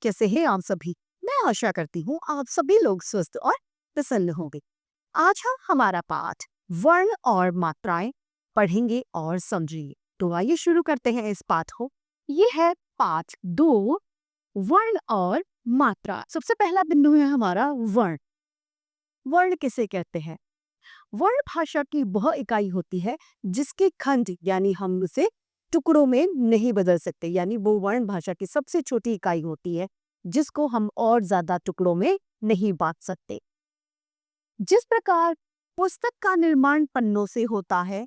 कैसे हैं आप सभी? मैं आशा करती हूँ आप सभी लोग स्वस्थ और प्रसन्न होंगे। आज हम हमारा पाठ वर्ण और मात्राएं पढ़ेंगे और समझेंगे। तो आइए शुरू करते हैं इस पाठ को। ये है पाठ 2, वर्ण और मात्रा। सबसे पहला बिंदु है हमारा वर्ण। वर्ण किसे कहते हैं? वर्ण भाषा की वह इकाई होती है जिसके खंड यानी हम उसे टुकड़ों में नहीं बदल सकते, यानी वो वर्ण भाषा की सबसे छोटी इकाई होती है जिसको हम और ज्यादा टुकड़ों में नहीं बांट सकते। जिस प्रकार पुस्तक का निर्माण पन्नों से होता है,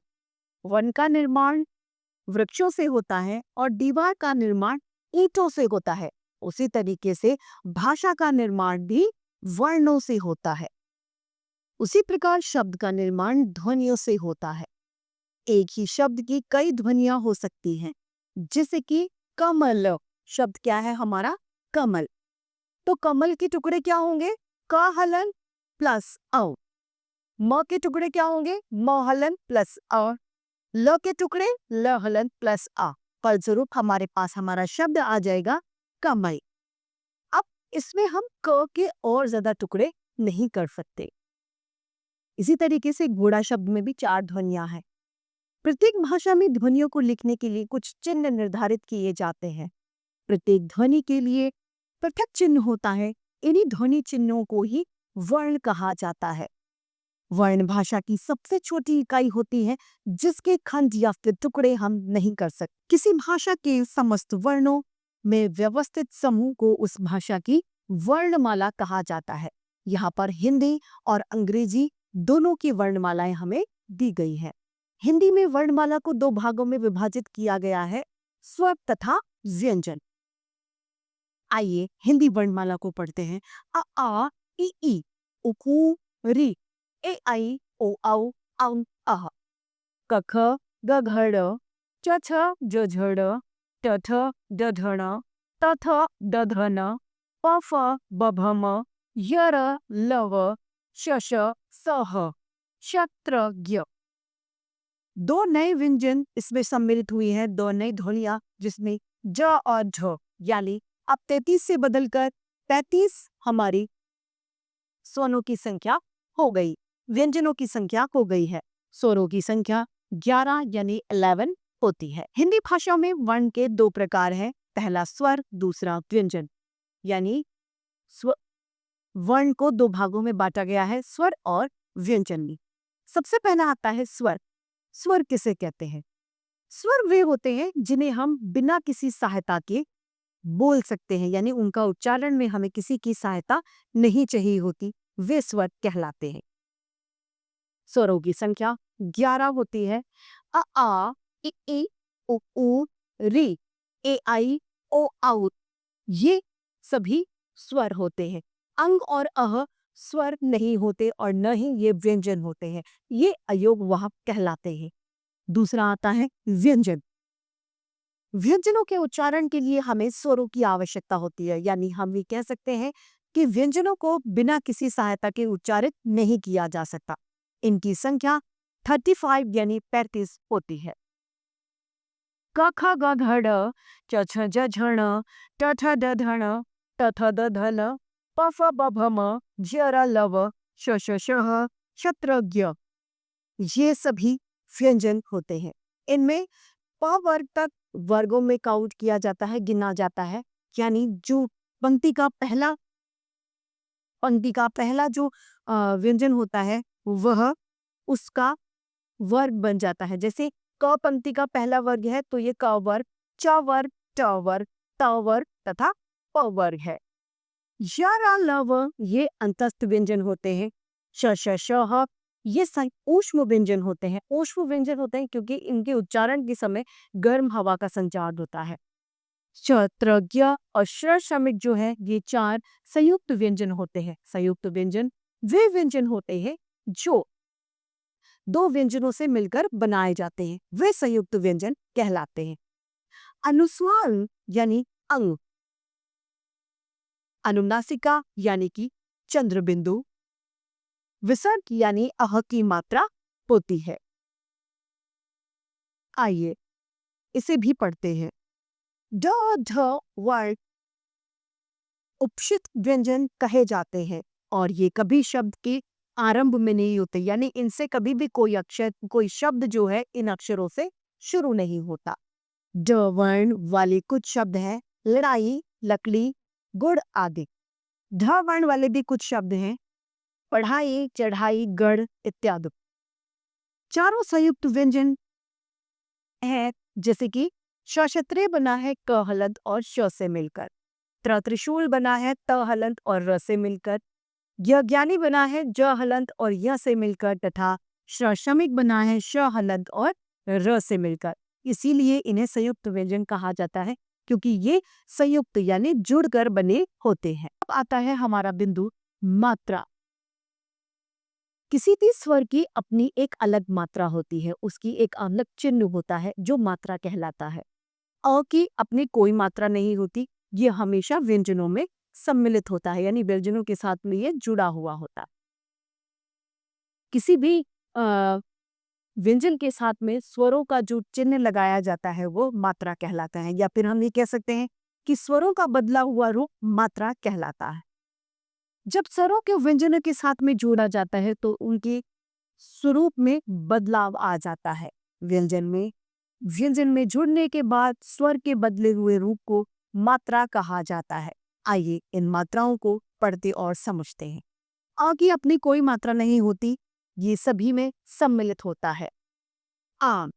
वन का निर्माण वृक्षों से होता है और दीवार का निर्माण ईंटों से होता है, उसी तरीके से भाषा का निर्माण भी वर्णों से होता है। उसी प्रकार शब्द का निर्माण ध्वनियों से होता है। एक ही शब्द की कई ध्वनियां हो सकती हैं, जैसे कि कमल शब्द क्या है हमारा? कमल। तो कमल के टुकड़े क्या होंगे? क हलन प्लस अ। म के टुकड़े क्या होंगे? म हलन प्लस अ। ल के टुकड़े ल हलन प्लस आ। फलस्वरूप हमारे पास हमारा शब्द आ जाएगा कमल। अब इसमें हम क के और ज्यादा टुकड़े नहीं कर सकते। इसी तरीके से घोड़ा शब्द में भी 4 ध्वनियां हैं। प्रत्येक भाषा में ध्वनियों को लिखने के लिए कुछ चिन्ह निर्धारित किए जाते हैं। प्रत्येक ध्वनि के लिए पृथक चिन्ह होता है। इन्हीं ध्वनि चिन्हों को ही वर्ण कहा जाता है। वर्ण भाषा की सबसे छोटी इकाई होती है जिसके खंड या फिर टुकड़े हम नहीं कर सकते। किसी भाषा के समस्त वर्णों में व्यवस्थित समूह को उस भाषा की वर्णमाला कहा जाता है। यहाँ पर हिंदी और अंग्रेजी दोनों की वर्णमालाएं हमें दी गई हैं। हिंदी में वर्णमाला को 2 भागों में विभाजित किया गया है, स्वर तथा व्यंजन। आइए हिंदी वर्णमाला को पढ़ते हैं। अ आ इ ई उ ऊ ऋ ए आई ओ औ औ अह। क ख ग घ ड़ च छ ज झ ड़ ट ठ ड ढ ण त थ द ध न प फ ब भ म य र ल व श श स ह। क्षत्रज्ञ। 2 नए व्यंजन इसमें सम्मिलित हुई हैं, 2 नई ध्वनियां जिसमें ज और झ, यानी अब 33 से बदलकर 35 हमारी स्वरों की संख्या हो गई, व्यंजनों की संख्या हो गई है। स्वरों की संख्या 11 यानी 11 होती है। हिंदी भाषा में वर्ण के 2 प्रकार हैं, पहला स्वर, दूसरा व्यंजन। यानी वर्ण को 2 भागों में बांटा गया है, स्वर और व्यंजन में। सबसे पहला आता है स्वर। स्वर किसे कहते हैं? स्वर वे होते हैं जिन्हें हम बिना किसी सहायता के बोल सकते हैं, यानी उनका उच्चारण में हमें किसी की सहायता नहीं चाहिए होती, वे स्वर कहलाते हैं। स्वरों की संख्या 11 होती है। अ आ इ ई उ ऊ ऋ ए आई ओ औ। ये सभी स्वर होते हैं। अंग और अह स्वर नहीं होते और न ही ये व्यंजन होते हैं, ये अयोग वाहक कहलाते हैं। दूसरा आता है व्यंजन। व्यंजनों के उच्चारण के लिए हमें स्वरों की आवश्यकता होती है, यानी हम ये कह सकते हैं कि व्यंजनों को बिना किसी सहायता के उच्चारित नहीं किया जा सकता। इनकी संख्या 35 यानी 35 होती है। क ख ग घ ड़ च छ ज झ ण ट ठ ड ढ ण त थ द ध न प फ ब भ म ज र ल व श श श ह। क्षत्रज्ञ। ये सभी व्यंजन होते हैं। इनमें प वर्ग तक वर्गों में काउंट किया जाता है, गिना जाता है, यानी जो पंक्ति का पहला जो व्यंजन होता है वह उसका वर्ग बन जाता है। जैसे क पंक्ति का पहला वर्ग है तो ये क वर्ग, च वर्ग, ट वर्ग, त वर्ग तथा प वर्ग है। य र ल व ये अंतस्थ व्यंजन होते हैं। श श श ह ये ऊष्म व्यंजन होते हैं। ऊष्म व्यंजन होते हैं क्योंकि इनके उच्चारण के समय गर्म हवा का संचार होता है। क्षत्रज्ञ और श्रमिक जो है ये 4 संयुक्त व्यंजन होते हैं। संयुक्त व्यंजन वे व्यंजन होते हैं जो 2 व्यंजनों से मिलकर बनाए जाते हैं, वे संयुक्त व्यंजन कहलाते हैं। अनुस्वार यानी अंग, अनुनासिका यानी कि चंद्र बिंदु, विसर्ग यानी अह की मात्रा होती है। आइए इसे भी पढ़ते हैं। ड ढ वर्ग उपशिष्ट व्यंजन कहे जाते हैं और ये कभी शब्द के आरंभ में नहीं होते, यानी इनसे कभी भी कोई अक्षर, कोई शब्द जो है इन अक्षरों से शुरू नहीं होता। ड वर्ण वाले कुछ शब्द हैं लड़ाई, लकड़ी, गुड़ आदि। ढ वर्ण वाले भी कुछ शब्द हैं पढ़ाई, चढ़ाई, गढ़ इत्यादि। चारों संयुक्त व्यंजन है जैसे कि शत्रय बना है क हलंत और श से मिलकर, त्रिशूल बना है त हलंत और र से मिलकर, ज्ञानी बना है ज हलंत और य से मिलकर, तथा श्रमिक बना है श हलंत और र से मिलकर। इसीलिए इन्हें संयुक्त व्यंजन कहा जाता है क्योंकि ये संयुक्त यानी जुड़कर बने होते हैं। अब आता है हमारा बिंदु मात्रा। किसी भी स्वर की अपनी एक अलग मात्रा होती है, उसकी एक अलग चिन्ह होता है जो मात्रा कहलाता है। अ की अपनी कोई मात्रा नहीं होती, ये हमेशा व्यंजनों में सम्मिलित होता है, यानी व्यंजनों के साथ में ये जुड़ा हुआ होता है। किसी भी व्यंजन के साथ में स्वरों का जो चिन्ह लगाया जाता है वो मात्रा कहलाता है, या फिर हम ये कह सकते हैं कि स्वरों का बदला हुआ रूप मात्रा कहलाता है। जब स्वरों के व्यंजनों के साथ में जोड़ा जाता है तो उनके स्वरूप में बदलाव आ जाता है। व्यंजन में जुड़ने के बाद स्वर के बदले हुए रूप को मात्रा कहा जाता है। आइए इन मात्राओं को पढ़ते और समझते हैं। आ की अपनी कोई मात्रा नहीं होती, ये सभी में सम्मिलित होता है। आम।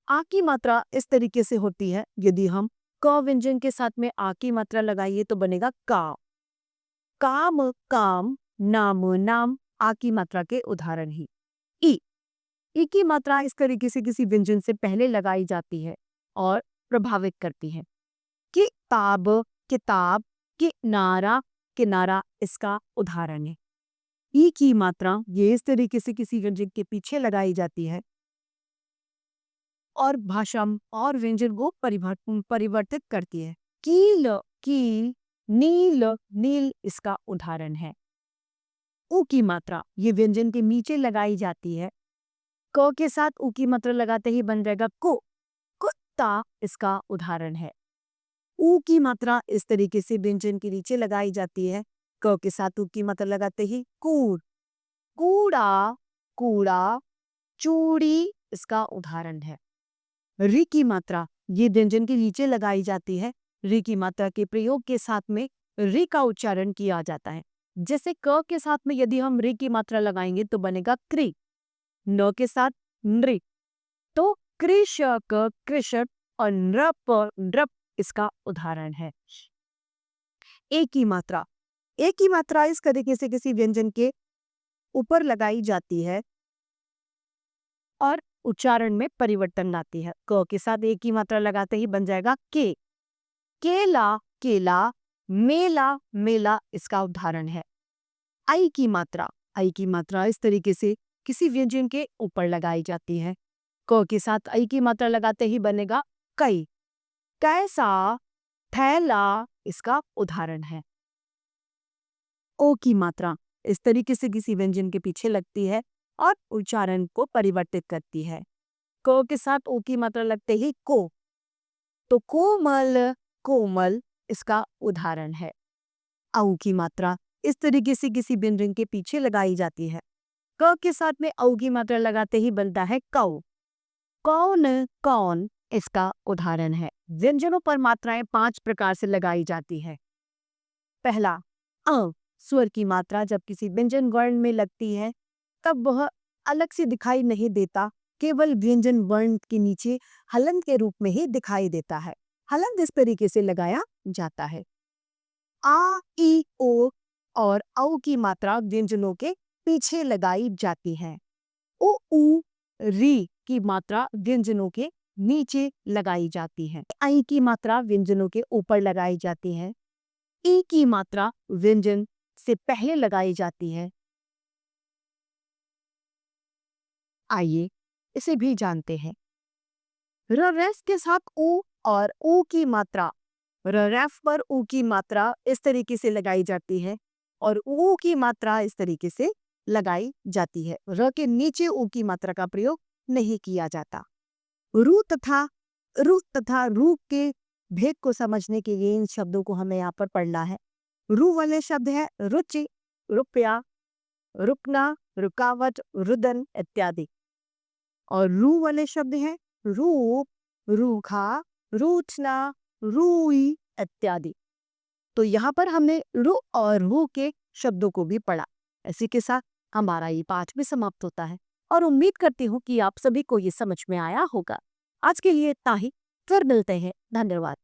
आ की मात्रा इस तरीके से होती है, यदि हम क व्यंजन के साथ में आ की मात्रा लगाइए तो बनेगा का। काम, काम, नाम, नाम आ की मात्रा के उदाहरण ही। ई की मात्रा इस तरीके से किसी व्यंजन से पहले लगाई जाती है और प्रभावित करती है। किताब, किताब, किनारा, किनारा इसका उदाहरण है। ई की मात्रा ये इस तरीके से किसी व्यंजन के पीछे लगाई जाती है और भाषा और व्यंजन को परिवर्तित करती है। कील, कील, नील, नील इसका उदाहरण है। ऊ की मात्रा ये व्यंजन के नीचे लगाई जाती है। क के साथ ऊ की मात्रा लगाते ही बन जाएगा को। कुत्ता इसका उदाहरण है। ऊ की मात्रा इस तरीके से व्यंजन के नीचे लगाई जाती है। क के साथ ऊ की मात्रा लगाते ही कूड़। कूड़ा, कूड़ा, चूड़ी इसका उदाहरण है। री की मात्रा ये व्यंजन के नीचे लगाई जाती है। री की मात्रा के प्रयोग के साथ में री का उच्चारण किया जाता है। जैसे क के साथ में यदि हम री की मात्रा लगाएंगे तो बनेगा क्री। न के साथ नृ, तो कृषक, कृषक और नृप, नृप इसका उदाहरण है। ए की मात्रा, ए की मात्रा इस तरीके से किसी व्यंजन के ऊपर लगाई जाती है और उच्चारण में परिवर्तन लाती है। क के साथ ए की मात्रा लगाते ही बन जाएगा के। केला, केला, मेला, मेला इसका उदाहरण है। आई की मात्रा, आई की मात्रा इस तरीके से किसी व्यंजन के ऊपर लगाई जाती है। क के साथ आई की मात्रा लगाते ही बनेगा कई। कैसा, थैला इसका उदाहरण है। ओ की मात्रा इस तरीके से किसी व्यंजन के पीछे लगती है और उच्चारण को परिवर्तित करती है। क के साथ ओ की मात्रा लगते ही को, तो कोमल, कोमल इसका उदाहरण है। औ की मात्रा इस तरीके से किसी व्यंजन के पीछे लगाई जाती है। क के साथ में औ की मात्रा लगाते ही बनता है कौ। कौन, कौन इसका उदाहरण है। व्यंजनों पर मात्राएं 5 प्रकार से लगाई जाती है। पहला, अ स्वर की मात्रा जब किसी व्यंजन वर्ण में लगती है तब वह अलग से दिखाई नहीं देता, केवल व्यंजन वर्ण के नीचे हलंत के रूप में ही दिखाई देता है। हलंत इस तरीके से लगाया जाता है। आ, ई, ओ और औ की मात्रा व्यंजनों के पीछे लगाई जाती है। उ, ऊ, री की मात्रा व्यंजनों के नीचे लगाई जाती है। आई की मात्रा व्यंजनों के ऊपर लगाई जाती है। ई की मात्रा व्यंजन से पहले लगाई जाती है। आइए इसे भी जानते हैं। ररेफ के साथ ऊ और ऊ की मात्रा, ररेफ पर ऊ की मात्रा इस तरीके से लगाई जाती है और ऊ की मात्रा इस तरीके से लगाई जाती है। र के नीचे ऊ की मात्रा का प्रयोग नहीं किया जाता। रू तथा रू के भेद को समझने के लिए इन शब्दों को हमें यहाँ पर पढ़ना है। रू वाले शब्द है रुचि, रुपया, रुकना, रुकावट, रुदन इत्यादि। और रू वाले शब्द हैं रूप, रूखा, रूठना, रूई इत्यादि। तो यहाँ पर हमने रु और रू के शब्दों को भी पढ़ा। इसी के साथ हमारा ये पाठ भी समाप्त होता है और उम्मीद करती हूँ कि आप सभी को ये समझ में आया होगा। आज के लिए इतना ही, फिर मिलते हैं। धन्यवाद।